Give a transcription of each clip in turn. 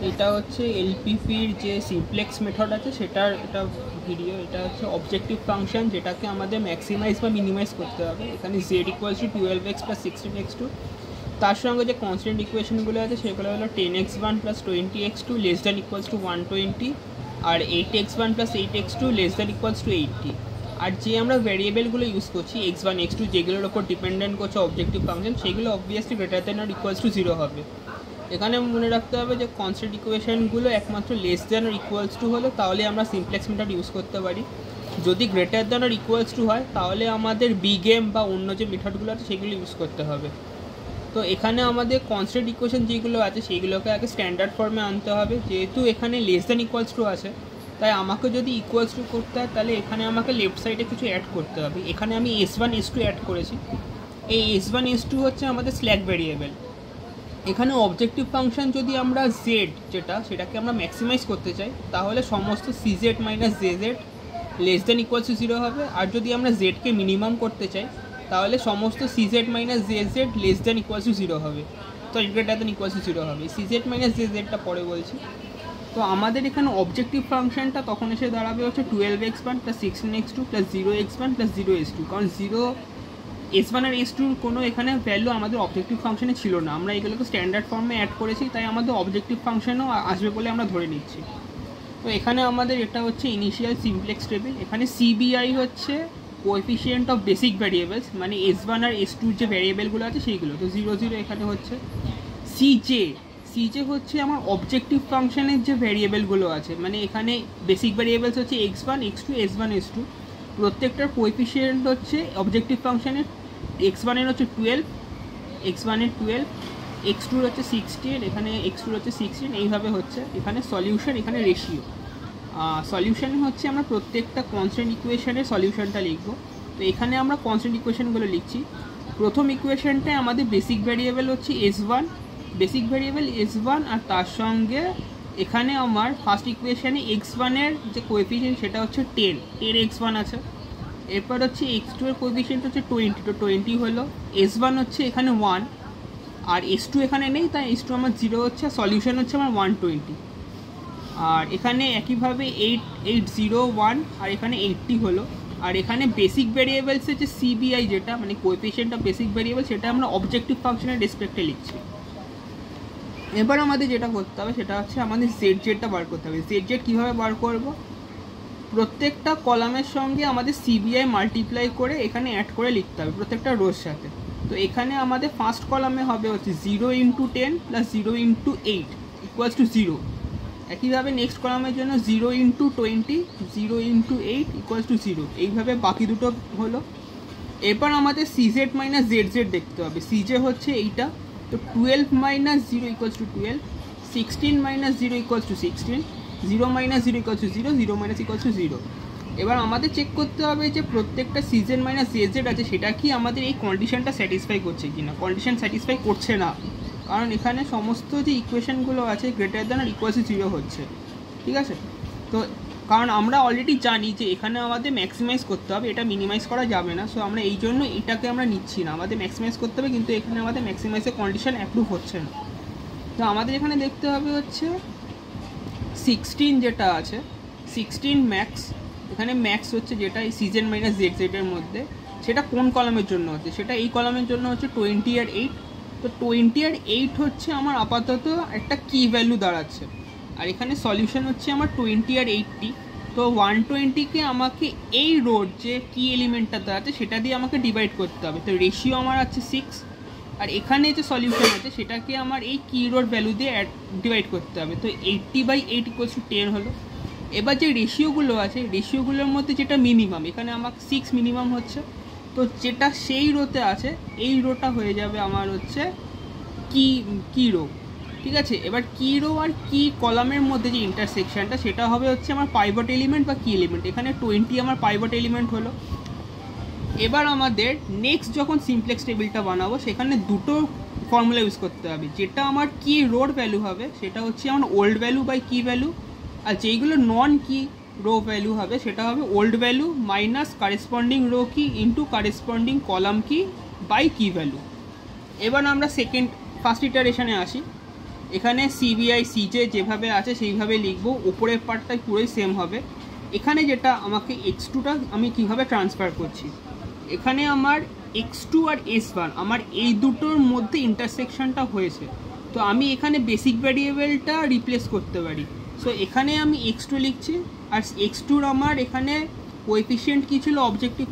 এটা হচ্ছে এলপিপির যে সিমপ্লেক্স মেথড আছে সেটার এটা ভিডিও। এটা হচ্ছে অবজেক্টিভ ফাংশন, যেটাকে আমাদের ম্যাক্সিমাইজ বা মিনিমাইজ করতে হবে। এখানে z equals to 12x plus 16x2, তার সঙ্গে যে কনস্ট্যান্ট ইকুয়েশনগুলো আছে সেগুলো হলো 10x1 plus 20x2 less than equals to 120, আর 8x1 plus 8x2 less than equals to 80। আর যে আমরা ভ্যারিয়েবলগুলো ইউজ করছি x1 x2 যেগুলোর ওপর ডিপেন্ডেন্ট করছে অবজেক্টিভ ফাংশন, সেগুলো অবভিয়াসলি গ্রেটার দ্যান আর ইকুয়ালস টু 0 হবে। এখানে মনে রাখতে হবে যে কনস্ট্যান্ট ইকুয়েশনগুলো একমাত্র লেস দ্যান আর ইকুয়ালস টু হলে তাহলে আমরা সিমপ্লেক্স মেথড ইউজ করতে পারি। যদি গ্রেটার দ্যান আর ইকুয়ালস টু হয় তাহলে আমাদের বিগেম বা অন্য যে মেথডগুলো আছে সেগুলো ইউজ করতে হবে। তো এখানে আমাদের কনস্ট্যান্ট ইকুয়েশন যেগুলো আছে সেইগুলোকে আগে স্ট্যান্ডার্ড ফর্মে আনতে হবে। যেহেতু এখানে লেস দ্যান ইকুয়ালস টু আছে, তাই আমাকে যদি ইকুয়ালস টু করতে হয় তাহলে এখানে আমাকে লেফট সাইডে কিছু অ্যাড করতে হবে। এখানে আমি s1 s2 অ্যাড করেছি। এই s1 s2 হচ্ছে আমাদের স্ল্যাক ভ্যারিয়েবল। এখানে অবজেক্টিভ ফাংশন যদি আমরা z সেটাকে আমরা ম্যাক্সিমাইজ করতে চাই তাহলে সমস্ত cz minus jz less than equals to 0 হবে। আর যদি আমরা zকে মিনিমাম করতে চাই তাহলে সমস্ত cz minus jz less than equals to 0 হবে, তো গ্রেটার দ্যান ইকুয়ালস টু 0 হবে। cz মাইনাস jzটা পরে বলছি। তো আমাদের এখানে অবজেক্টিভ ফাংশনটা তখন এসে দাঁড়াবে হচ্ছে 12x1 plus 16x2 plus 0x1 plus 0s2, কারণ s1 আর s2 কোনো এখানে ভ্যালু আমাদের অবজেক্টিভ ফাংশনে ছিল না। আমরা এগুলোকে স্ট্যান্ডার্ড ফর্মে অ্যাড করেছি, তাই আমাদের অবজেক্টিভ ফাংশনও আসবে বলে আমরা ধরে নিচ্ছি। তো এখানে আমাদের এটা হচ্ছে ইনিশিয়াল সিমপ্লেক্স টেবিল। এখানে সিবিআই হচ্ছে কোএফিসিয়েন্ট অফ বেসিক ভ্যারিয়েবলস, মানে s1 আর s2 যে ভ্যারিয়েবলগুলো আছে সেইগুলো। তো 0 0 এখানে হচ্ছে সিজে হচ্ছে আমার অবজেক্টিভ ফাংশনের যে ভ্যারিয়েবলগুলো আছে, মানে এখানে বেসিক ভ্যারিয়েবলস হচ্ছে x1 x2 s1 s2, প্রত্যেকটার কোএফিসিয়েন্ট হচ্ছে অবজেক্টিভ ফাংশনের x1 এর হচ্ছে 12, x1 এর 12, x2 এর হচ্ছে 16, এখানে x2 এর হচ্ছে 16, এইভাবে হচ্ছে। এখানে সলিউশন, এখানে রেশিও। সলিউশন হচ্ছে আমরা প্রত্যেকটা কনস্ট্যান্ট ইকুয়েশনের সলিউশনটা লিখবো। তো এখানে আমরা কনস্ট্যান্ট ইকুয়েশনগুলো লিখছি। প্রথম ইকুয়েশনটায় আমাদের বেসিক ভ্যারিয়েবল হচ্ছে s1, বেসিক ভ্যারিয়েবল s1, আর তার সঙ্গে এখানে আমার ফার্স্ট ইকুয়েশানে x1 এর যে কোএফিসিয়েন্ট সেটা হচ্ছে 10 x1 আছে। এরপর হচ্ছে x2 এর কোএফিসিয়েন্ট হচ্ছে 20, তো 20 হলো। s1 হচ্ছে এখানে 1 আর s2 এখানে নেই, তাই s2 আমার 0 হচ্ছে। সলিউশন হচ্ছে আমার 120। আর এখানে একইভাবে 801 আর এখানে 80 হলো। আর এখানে বেসিক ভ্যারিয়েবলস হচ্ছে সিবিআই, যেটা মানে কোএফিসিয়েন্ট অফ বেসিক ভ্যারিয়েবল, সেটা আমরা অবজেক্টিভ ফাংশনের রেসপেক্টে লিখছি। এবার আমাদের যেটা করতে হবে সেটা হচ্ছে আমাদের জেডটা বার করতে হবে। জেড কীভাবে বার করব? প্রত্যেকটা কলামের সঙ্গে আমাদের সিবিআই মাল্টিপ্লাই করে এখানে অ্যাড করে লিখতে হবে প্রত্যেকটা রোর সাথে। তো এখানে আমাদের ফার্স্ট কলামে হবে হচ্ছে 0 × 10 প্লাস 0 × 8 ইকুয়ালস টু 0। একইভাবে নেক্সট কলামের জন্য 0 × 20 0 × 8 ইকুয়ালস টু 0। এইভাবে বাকি দুটো হলো। এরপর আমাদের সিজেড মাইনাস জেড দেখতে হবে। সিজে হচ্ছে এইটা, তো 12 minus 0 equals to 12, 16 minus 0 equals to 16, 0 minus 0 equals to 0, 0 minus equals to 0। এবার আমাদের চেক করতে হবে যে প্রত্যেকটা সিজেড মাইনাস জেড আছে সেটা কি আমাদের এই কন্ডিশনটা স্যাটিসফাই করছে কিনা। কন্ডিশন স্যাটিসফাই করছে না, কারণ এখানে সমস্ত যে ইকুয়েশনগুলো আছে গ্রেটার দ্যান আর ইকুয়ালস টু 0 হচ্ছে, ঠিক আছে। তো কারণ আমরা অলরেডি জানি যে এখানে আমাদের ম্যাক্সিমাইজ করতে হবে, এটা মিনিমাইজ করা যাবে না। সো আমরা এই জন্য এটাকে আমরা নিচ্ছি না, আমাদের ম্যাক্সিমাইজ করতে হবে, কিন্তু এখানে আমাদের ম্যাক্সিমাইজের কন্ডিশন অ্যাপ্রুভ হচ্ছে না। তো আমাদের এখানে দেখতে হবে হচ্ছে 16 যেটা আছে 16 ম্যাক্স। এখানে ম্যাক্স হচ্ছে যেটা এই সিজেড মাইনাস জেডের মধ্যে, সেটা কোন কলামের জন্য হচ্ছে? সেটা এই কলামের জন্য হচ্ছে 20 আর 8। তো 20 আর 8 হচ্ছে আমার আপাতত একটা কি ভ্যালু দাঁড়াচ্ছে। আর এখানে সলিউশন হচ্ছে আমার 20 আর 80। তো 120কে আমাকে এই রোড যে কি এলিমেন্টটা দাঁড়াচ্ছে সেটা দিয়ে আমাকে ডিভাইড করতে হবে। তো রেশিও আমার আছে 6, আর এখানে যে সলিউশন আছে সেটাকে আমার এই কি রোড ভ্যালু দিয়ে ডিভাইড করতে হবে। তো 80/8 ইকুয়ালস টু 10 হলো। এবার যে রেশিওগুলো আছে রেশিওগুলোর মধ্যে যেটা মিনিমাম, এখানে আমার 6 মিনিমাম হচ্ছে, তো যেটা সেই রোতে আছে এই রোটা হয়ে যাবে আমার হচ্ছে কি রো, ঠিক আছে। এবার কি রো আর কি কলামের মধ্যে যে ইন্টারসেকশনটা সেটা হবে হচ্ছে আমার পাইভট এলিমেন্ট বা কি এলিমেন্ট। এখানে 20 আমার পাইভট এলিমেন্ট হলো। এবার আমাদের নেক্সট যখন সিমপ্লেক্স টেবিলটা বানাবো সেখানে দুটো ফর্মুলা ইউজ করতে হবে। যেটা আমার কি রোর ভ্যালু হবে সেটা হচ্ছে আমার old value by key value, আর যেইগুলো নন কি রো ভ্যালু হবে সেটা হবে old value minus corresponding row key into corresponding column key by key value. এবার আমরা ফার্স্ট ইটারেশনে আসি। এখানে সিবিআই সিজে যেভাবে আছে সেইভাবে লিখবো, উপরের পার্টটাই পুরোই সেম হবে। এখানে যেটা আমাকে x2টা আমি কিভাবে ট্রান্সফার করছি, এখানে আমার x2 আর s1 আমার এই দুটোর মধ্যে ইন্টারসেকশনটা হয়েছে, তো আমি এখানে বেসিক ভ্যারিয়েবলটা রিপ্লেস করতে পারি। সো এখানে আমি x2 লিখছি, আর x2র আমার এখানে কোএফিসিয়েন্ট কী ছিল, অবজেক্টিভ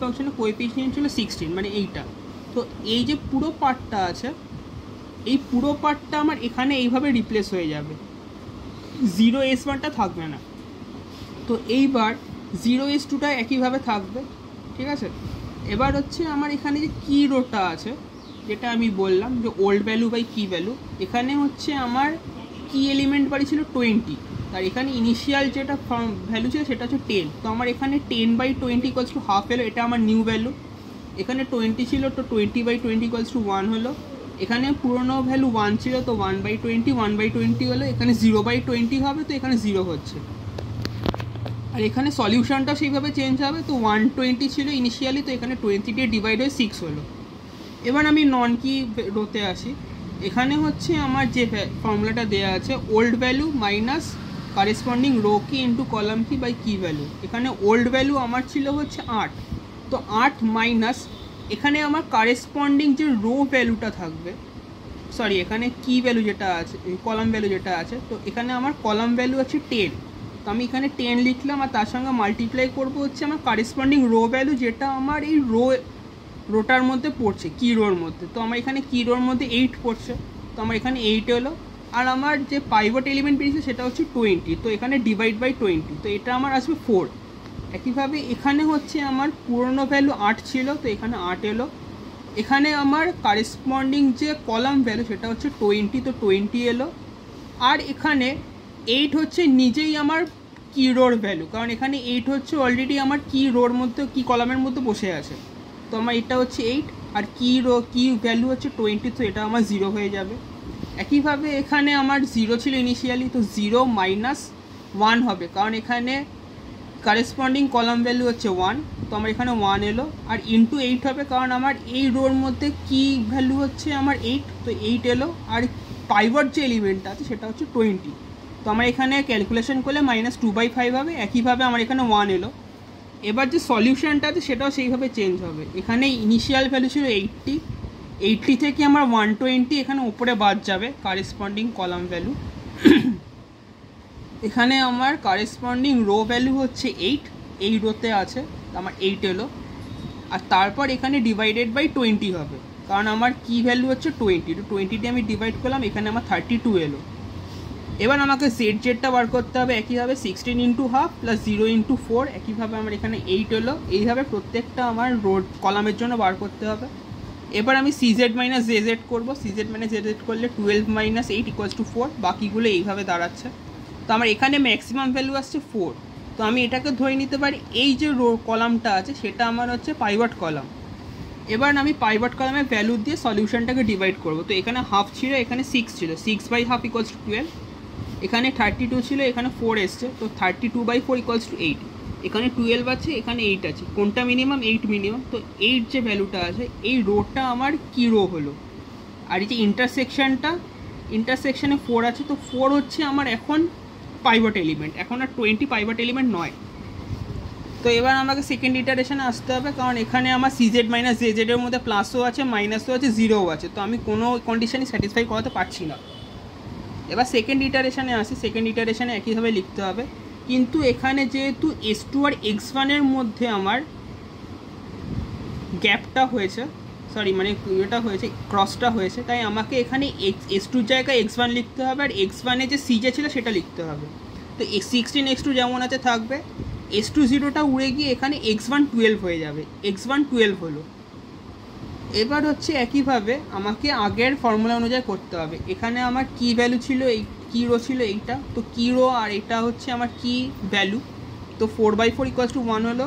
ফাংশনের কোএফিসিয়েন্ট ছিল 16, মানে এইটা। তো এই যে পুরো পার্টটা আছে, এই পুরো পার্টটা আমার এখানে এইভাবে রিপ্লেস হয়ে যাবে, 0s1টা থাকবে না। তো এইবার 0s2টা একইভাবে থাকবে, ঠিক আছে। এবার হচ্ছে আমার এখানে যে কি রোটা আছে, যেটা আমি বললাম যে old value by key value, এখানে হচ্ছে আমার কি এলিমেন্ট বাড়ি ছিল 20, আর এখানে ইনিশিয়াল যেটা ভ্যালু ছিল সেটা হচ্ছে 10। তো আমার এখানে 10/20 ইকুয়ালস টু হাফ এলো, এটা আমার নিউ ভ্যালু। এখানে 20 ছিল, তো 20/20 ইকুয়ালস টু 1 হলো। এখানে পুরোনো ভ্যালু 1 ছিল, তো 1/20 হলো। এখানে 0/20 হবে, তো এখানে 0 হচ্ছে। আর এখানে সলিউশনটা সেইভাবে চেঞ্জ হবে, তো 120 ছিল ইনিশিয়ালি, তো এখানে 20 দিয়ে ডিভাইড হয়ে 6 হলো। এবার আমি নন কি রোতে আসি। এখানে হচ্ছে আমার যে ফর্মুলাটা দেওয়া আছে, old value minus corresponding row key into column key by key value. এখানে ওল্ড ভ্যালু আমার ছিল হচ্ছে 8, তো 8 মাইনাস এখানে আমার কারেসপন্ডিং যে রো ভ্যালুটা থাকবে, সরি এখানে কি ভ্যালু যেটা আছে, কলাম ভ্যালু যেটা আছে, তো এখানে আমার কলাম ভ্যালু আছে 10, তো আমি এখানে 10 লিখলাম, আর তার সঙ্গে মাল্টিপ্লাই করবো হচ্ছে আমার কারেসপন্ডিং রো ভ্যালু, যেটা আমার এই রোটার মধ্যে পড়ছে, কি রোর মধ্যে। তো আমার এখানে কি রোর মধ্যে 8 পড়ছে, তো আমার এখানে 8 হলো। আর আমার যে পাইভট এলিমেন্ট বেরিয়েছে সেটা হচ্ছে 20, তো এখানে ডিভাইড বাই 20, তো এটা আমার আসবে 4। একইভাবে এখানে হচ্ছে আমার পুরনো ভ্যালু 8 ছিল, তো এখানে 8 এলো। এখানে আমার কারেসপন্ডিং যে কলাম ভ্যালু সেটা হচ্ছে 20, তো 20 এলো। আর এখানে 8 হচ্ছে নিজেই আমার কি রোর ভ্যালু, কারণ এখানে 8 হচ্ছে অলরেডি আমার কি রোর মধ্যে, কি কলামের মধ্যে বসে আছে। তো আমার এটা হচ্ছে 8, আর কি ভ্যালু হচ্ছে 20, তো এটা আমার 0 হয়ে যাবে। একইভাবে এখানে আমার 0 ছিল ইনিশিয়ালি, তো 0 মাইনাস 1 হবে, কারণ এখানে কারেসপন্ডিং কলাম ভ্যালু হচ্ছে 1, তো আমার এখানে 1 এলো। আর ইন্টু 8 হবে, কারণ আমার এই রোর মধ্যে কি ভ্যালু হচ্ছে আমার 8, তো 8 এলো। আর পাইভট যে এলিমেন্টটা আছে সেটা হচ্ছে 20, তো আমার এখানে ক্যালকুলেশন করলে -2/5 হবে। একইভাবে আমার এখানে 1 এলো। এবার যে সলিউশনটা আছে সেটাও সেইভাবে চেঞ্জ হবে। এখানে ইনিশিয়াল ভ্যালু ছিল 80 থেকে আমার 120 এখানে উপরে বাদ যাবে কারেসপন্ডিং কলাম ভ্যালু। এখানে আমার কারেসপন্ডিং রো ভ্যালু হচ্ছে 8, এই রোতে আছে, আমার 8 এলো। আর তারপর এখানে ডিভাইডেড বাই 20 হবে, কারণ আমার কি ভ্যালু হচ্ছে 20, তো 20 দিয়ে আমি ডিভাইড করলাম, এখানে আমার 32 এলো। এবার আমাকে জেডটা বার করতে হবে একইভাবে, 16 ইন্টু হাফ প্লাস 0 ইন্টু 4, একইভাবে আমার এখানে 8 হলো। এইভাবে প্রত্যেকটা আমার রোড কলামের জন্য বার করতে হবে। এবার আমি সিজেড মাইনাস জেজেড করবো, সিজেড মাইনাস জেজেড করলে 12 মাইনাস 8 ইকুয়ালস টু 4, বাকিগুলো এইভাবে দাঁড়াচ্ছে। তো আমার এখানে ম্যাক্সিমাম ভ্যালু আসছে 4, তো আমি এটাকে ধরে নিতে পারি এই যে কলামটা আছে সেটা আমার হচ্ছে পাইভট কলাম। এবার আমি পাইভট কলামের ভ্যালু দিয়ে সলিউশনটাকে ডিভাইড করবো। তো এখানে হাফ ছিল, এখানে 6 ছিল, 6/2 ইকুয়ালস টু 12। এখানে 32 ছিল, এখানে 4 এসছে, তো 32/4 ইকুয়ালস টু 8। এখানে 12 আছে, এখানে 8 আছে, কোনটা মিনিমাম? 8 মিনিমাম। তো 8 যে ভ্যালুটা আছে, এই রোটা আমার কি রো হলো। আর এই যে ইন্টারসেকশনে 4 আছে, তো 4 হচ্ছে আমার এখন পাইভট এলিমেন্ট, এখন আর 20 পাইভট এলিমেন্ট নয়। তো এবার আমাকে সেকেন্ড ইটারেশনে আসতে হবে, কারণ এখানে আমার সিজেড মাইনাস জেজেডের মধ্যে প্লাসও আছে, মাইনাসও আছে, জিরোও আছে, তো আমি কোনো কন্ডিশনই স্যাটিসফাই করাতে পারছি না। এবার সেকেন্ড ইটারেশনে আসি, সেকেন্ড ইটারেশনে একইভাবে লিখতে হবে, কিন্তু এখানে যেহেতু S2 আর X1 এর মধ্যে আমার গ্যাপটা হয়েছে, সরি মানে এটা হয়েছে, ক্রসটা হয়েছে, তাই আমাকে এখানে S2 জায়গায় X1 লিখতে হবে, আর X1 এ যে সিজে ছিল সেটা লিখতে হবে। তো 16x2 যেমন আছে থাকবে, S2 0টা উড়ে গিয়ে এখানে X1 12 হয়ে যাবে, X1 12 হলো। এবার হচ্ছে একইভাবে আমাকে আগের ফর্মুলা অনুযায়ী করতে হবে। এখানে আমার কি ভ্যালু ছিল, এই কি রো ছিল এইটা, তো কি রো আর এটা হচ্ছে আমার কি ভ্যালু। তো 4/4 ইকুয়ালস টু 1 হলো,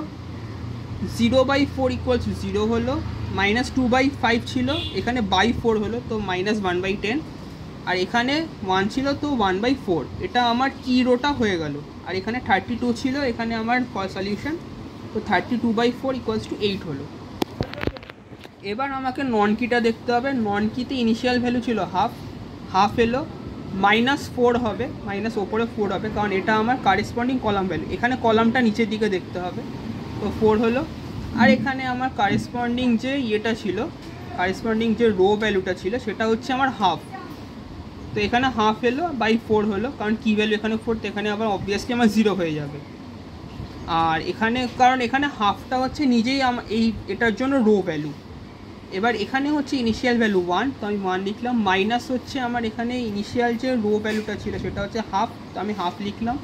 0/4 ইকুয়ালস টু 0 হলো, -2/5 ছিল, এখানে বাই 4 হলো, তো -1/10। আর এখানে 1 ছিল, তো 1/4, এটা আমার কি রোটা হয়ে গেল। আর এখানে 32 ছিল, এখানে আমার সলিউশন, তো 32/4 ইকুয়ালস টু 8 হলো। এবার আমাকে নন কিটা দেখতে হবে। নন কিতে ইনিশিয়াল ভ্যালু ছিল হাফ এলো -4 হবে, মাইনাস ওপরে 4 হবে, কারণ এটা আমার কারেসপন্ডিং কলাম ভ্যালু, এখানে কলামটা নিচের দিকে দেখতে হবে, তো 4 হলো। আর এখানে আমার কারেসপন্ডিং যে ইয়েটা ছিল, কারেসপন্ডিং যে রো ভ্যালুটা ছিল সেটা হচ্ছে আমার হাফ, তো এখানে হাফ এলো বাই 4 হলো, কারণ কি ভ্যালু এখানে 4, তো এখানে আবার অবভিয়াসলি আমার 0 হয়ে যাবে। আর এখানে কারণ এখানে হাফটা হচ্ছে নিজেই এই এটার জন্য রো ভ্যালু। এবার এখানে হচ্ছে ইনিশিয়াল ভ্যালু 1, তো আমি 1 লিখলাম, মাইনাস হচ্ছে আমার এখানে ইনিশিয়াল যে রো ভ্যালুটা ছিল সেটা হচ্ছে হাফ, তো আমি হাফ লিখলাম।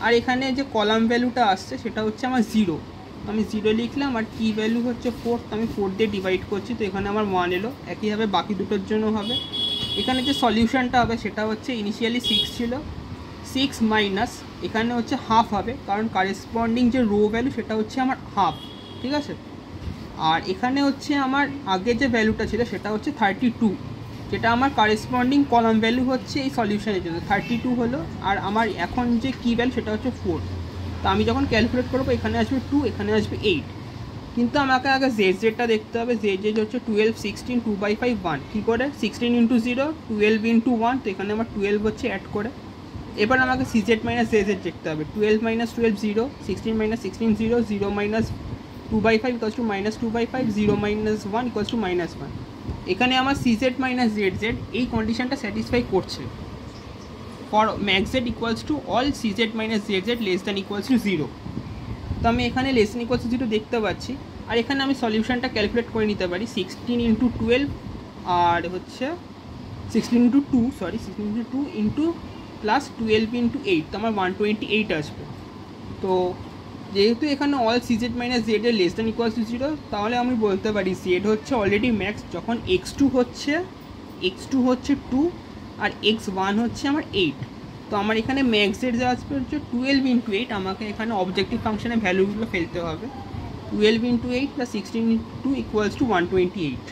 আর এখানে যে কলাম ভ্যালুটা আসছে সেটা হচ্ছে আমার 0, তো আমি 0 লিখলাম। আর কি ভ্যালু হচ্ছে 4, তো আমি 4 দিয়ে ডিভাইড করছি, তো এখানে আমার 1 এলো। একইভাবে বাকি দুটোর জন্য হবে। এখানে যে সলিউশনটা হবে সেটা হচ্ছে ইনিশিয়ালি 6 ছিল, 6 মাইনাস এখানে হচ্ছে হাফ হবে, কারণ কারেসপন্ডিং যে রো ভ্যালু সেটা হচ্ছে আমার হাফ, ঠিক আছে। আর এখানে হচ্ছে আমার আগে যে ভ্যালুটা ছিল সেটা হচ্ছে 32, যেটা আমার কারেসপন্ডিং কলাম ভ্যালু হচ্ছে এই সলিউশনের জন্য 32 হলো। আর আমার এখন যে কি ভ্যালু সেটা হচ্ছে 4, তো আমি যখন ক্যালকুলেট করবো এখানে আসবে 2, এখানে আসবে 8, কিন্তু আমাকে আগে জেডটা দেখতে হবে। জেড হচ্ছে 12, 16, 2/5, 1, কী করে 16 × 0, 12 × 1, তো এখানে আমার 12 হচ্ছে অ্যাড করে। এবার আমাকে সিজেড মাইনাস জেড দেখতে হবে, 12 - 12 0, 16 - 16 0, 0 - 2/5 = -2/5, 0 - 1 = -1। এখানে আমার সিজেড মাইনাস জেড এই কন্ডিশনটা স্যাটিসফাই করছে। For max Z equals to all CZ minus Z less than equals to 0, তো আমি এখানে লেস দ্যান ইকুয়ালস টু 0 দেখতে পাচ্ছি। আর এখানে আমি সলিউশনটা ক্যালকুলেট করে নিতে পারি, 16 × 12 আর হচ্ছে 16 × 2 ইন্টু প্লাস 12 × 8, তো আমার 128 আসবে। তো যেহেতু এখানে অল সিজেড মাইনাস জেড এর লেস দ্যান ইকুয়ালস টু 0, তাহলে আমি বলতে পারি জেড হচ্ছে অলরেডি ম্যাক্স, যখন x2 হচ্ছে 2 আর x1 হচ্ছে আমার 8, তো আমার এখানে ম্যাক্স জেড যা আসবে হচ্ছে 12 × 8, আমাকে এখানে অবজেক্টিভ ফাংশনের ভ্যালুগুলো ফেলতে হবে। 12 × 8 + 16 × 2 = 128।